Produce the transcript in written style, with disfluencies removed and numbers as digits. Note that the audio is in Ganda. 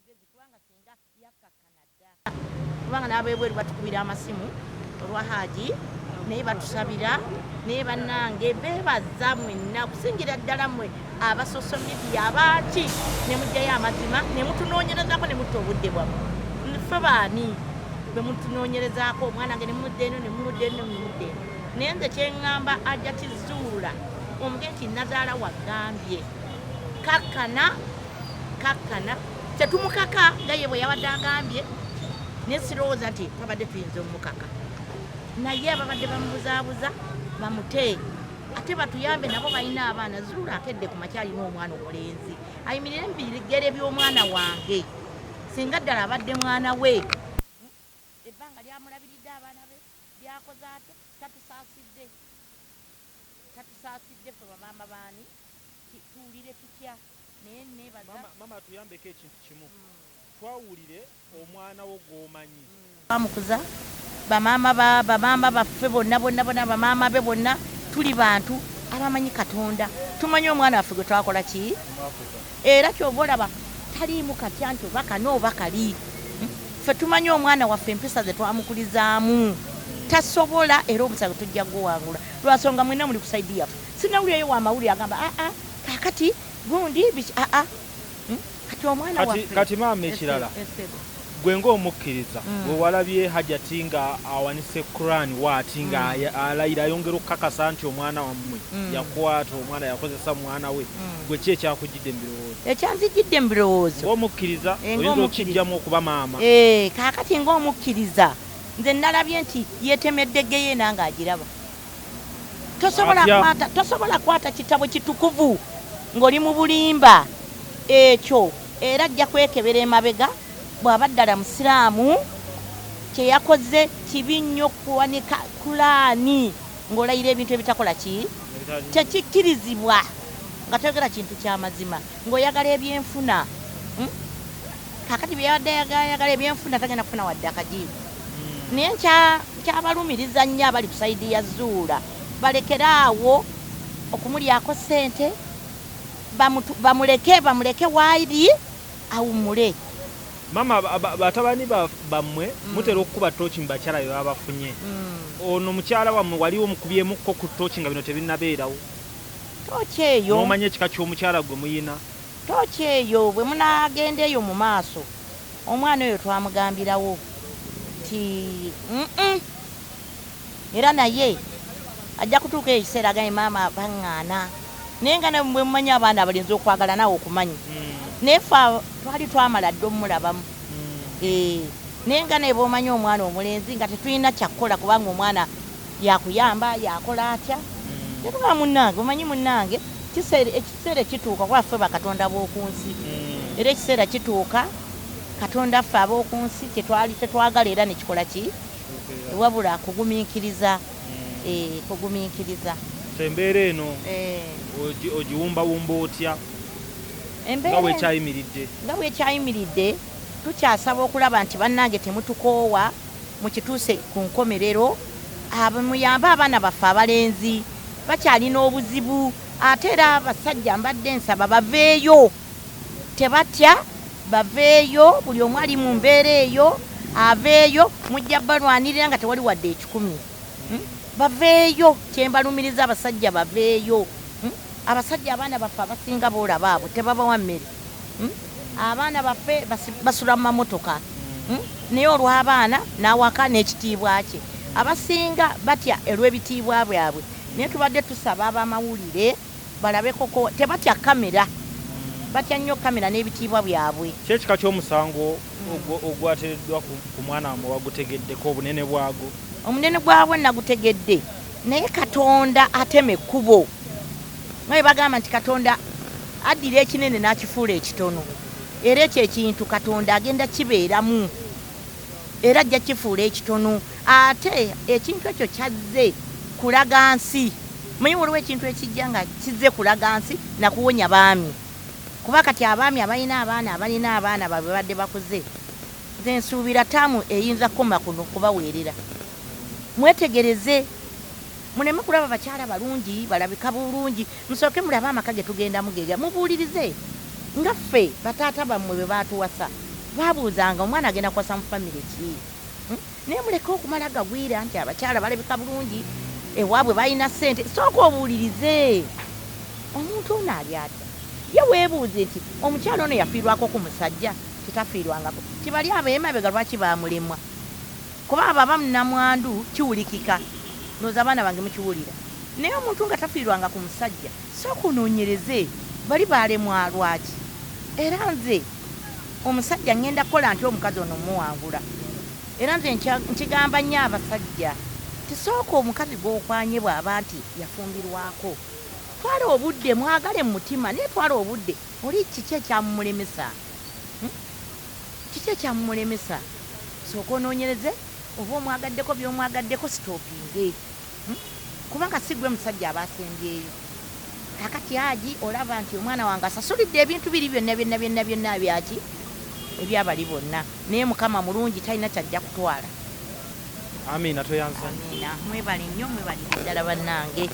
mugezi kubanga singa yakkakkana dda kubanga n'abeebweru batukubira amasimu olwa Hajji naye batusabira naye bannange beebaza mwenna kusingira ddala mmwe aba social media abaaki ne mujjayo amazima ne mutunoonyerezaako ne mutta obudde bwammwe ffe baani bwe mutunoonyerezaako omwana wange ne mumudde eno ne mumudde eno ne mumudde eno naye nze kyeŋŋamba Hajjat Zulah omugenti nazaala wagambye kakkana tetumukaka nga ye bwe yabadde agambye naye sirowooza nti twabadde tuyinza omukaka naye ababadde bamubuzaabuza bamute ate batuyambe nabo balina abaana Zulah akedde ku makya alina omwana omulenzi ayimirire mu bigere by'omwana wange singa ddala abadde mwana we ebbanga lyamulabiridde abaana be lyakoze ate tatusaasidde ffe bamaama baani tuwulire tutya naye neebaza mama tuyambeko ekintu kimu twawulire omwana wo gw'omanyi bamukuza bamaama baffe bonna bamaama be bonna tuli bantu abamanyi Katonda tumanyi omwana waffe gwe twakola ki era kyoba olaba taliimu katya nti oba kano oba kali ffe tumanyi omwana waffe empisa ze twamukulizaamu tasobola era omusago tujja guwangula lwasonga mwena muli kusaidi yaffe sinawulirayo wamawulire agamba kakati gundi biki kati omwana waffe kati maama ekirala gwe ng'omukkiriza bwe walabye Hajjat nga awanise Quran waati nga alayira ayongera okukakasa nti omwana wammwe yakwata omwana yakozesa mwana we gwe ki ekyakujjidde mu birowoozo ekyanzijjidde mu birowoozo ng'omukkiriza oyinza okijjamu okuba maama kaakati ng'omukkiriza nze nalabye nti yeetemedde geyo nange agiraba tosobola kwata kitabo kitukuvu ng'oli mu bulimba ekyo era ajja kwekebera emabega bw'aba ddala musiraamu kyeyakoze kibi nnyo kuwanika Kulaani ng'olayira ebintu ebitakola ki tekikkirizibwa nga toyogera kintu ky'amazima ng'oyagala ebyenfuna kakati byeyabadde yagala ebyenfuna tagenda kufuna wadde akajibu naye kyabalumiriza nnyo abali ku sayidi ya Zulah balekere awo okumulyako ssente bamuleke wairi awumule mama batabani bammwe mutera okukuba tooki mu bakyala bye babafunye ono mukyala wammwe waliwo mukubyemukko ku tooki nga bino tebinnabeerawo tooki eyo nomanya ekika ky'omukyala gwe muyina tooki eyo bwe munagenda eyo mu maaso omwana oyo twamugambirawo ti era naye ajja kutuuka ekiseera agaye maama baŋŋaana naye nga bwe mumanyi abaana abalinzi okwagala naawe okumanyi naye ffe twali twamala dde omulabamu naye nga naye bwomanyi omwana omulenzi nga tetulina kyakkola kubanga omwana yakuyamba yakola atya tetuga munnange omanyi munnange ekiseera kituuka kuba ffe bakatonda b'oku nsi era ekiseera kituuka Katonda ffe ab'oku nsi kyetwali tetwagala era nekikola ki wabula kugumiikiriza embeera eno ogiwumbawumba otya nga bwekyayimiridde tukyasaba okulaba nti bannange temutukoowa mukituuse ku nkomerero muyambe abaana baffe abalenzi bakyalina obuzibu ate era abasajja mbadde nsaba baveeyo tebatya baveeyo buli omu ali mu mbeera eyo aveeyo mujja balwanirira nga tewali wadde 10 baveeyo kyembalumiriza abasajja baveeyo abasajja abaana baffe abasinga boolaba abo tebabawa mmere abaana baffe basula mu mamotoka naye olw'abaana n'awaka n'ekitiibwa kye abasinga batya olw'ebitiibwa byabwe naye tubadde tusaba ab'amawulire balabe koko tebatya kamera batya nnyo kamera n'ebitiibwa byabwe kyekika ky'omusango ogwateereddwa ku mwana wammwe wagutegeddeko obunene bwago omunene gwabwe nagutegedde naye Katonda atema ekkubo nga bwe bagamba nti Katonda addira ekinene n'akifuula ekitono era ekyo ekintu Katonda agenda kibeeramu era ajja kifuula ekitono ate ekintu ekyo kyazze kulaga nsi manyi waliwo ekintu ekijja nga kizze kulaga nsi nakuwonya baami kuba kati abaami abalina abaana babwe badde bakuze nze nsuubira taamu eyinza kukoma kuno kubaweerera mwetegereze muleme kulaba bakyala balungi balabika bulungi musooke mulabe amaka ge tugenda mugega mubuulirize nga ffe bataata bammwe bwe baatuwasa twabuuzanga omwana agenda kuwasa mu famire ki naye muleke okumala gagwira nti abakyala balabika bulungi ewaabwe balina ssente sooka obuulirize omuntu ono ali atya ye weebuuze nti omukyala ono yafiirwako ku musajja titafiirwangako tibali abeemabega lwaki baamulemwa kuba abo abamunamwandu kiwulikika ndowooza abaana bange mukiwulira naye omuntu nga tafiirwanga ku musajja sooka onoonyereze bali baalemwa lwaki era nze omusajja ngenda kukola nti omukazi ono muwangula era nze nkigamba nnyo abasajja tisooka omukazi gw'okwanye bw'aba nti yafumbirwako twala obudde mwagale mu mutima naye twala obudde oli kiki ekyamumulemesa kiki ekyamumulemesa sooka onoonyereze oba omwagaddeko by'omwagaddeko sitoopinge kubanga si gwe musajja aba asembyeyo kakati Hajji olaba nti omwana wange asasulidde ebintu biri byonna byaki ebyabali bonna naye Mukama mulungi talina kyajja kutwala. Amiina toyanza. Amiina mwebali nnyo mwebali ddala bannange.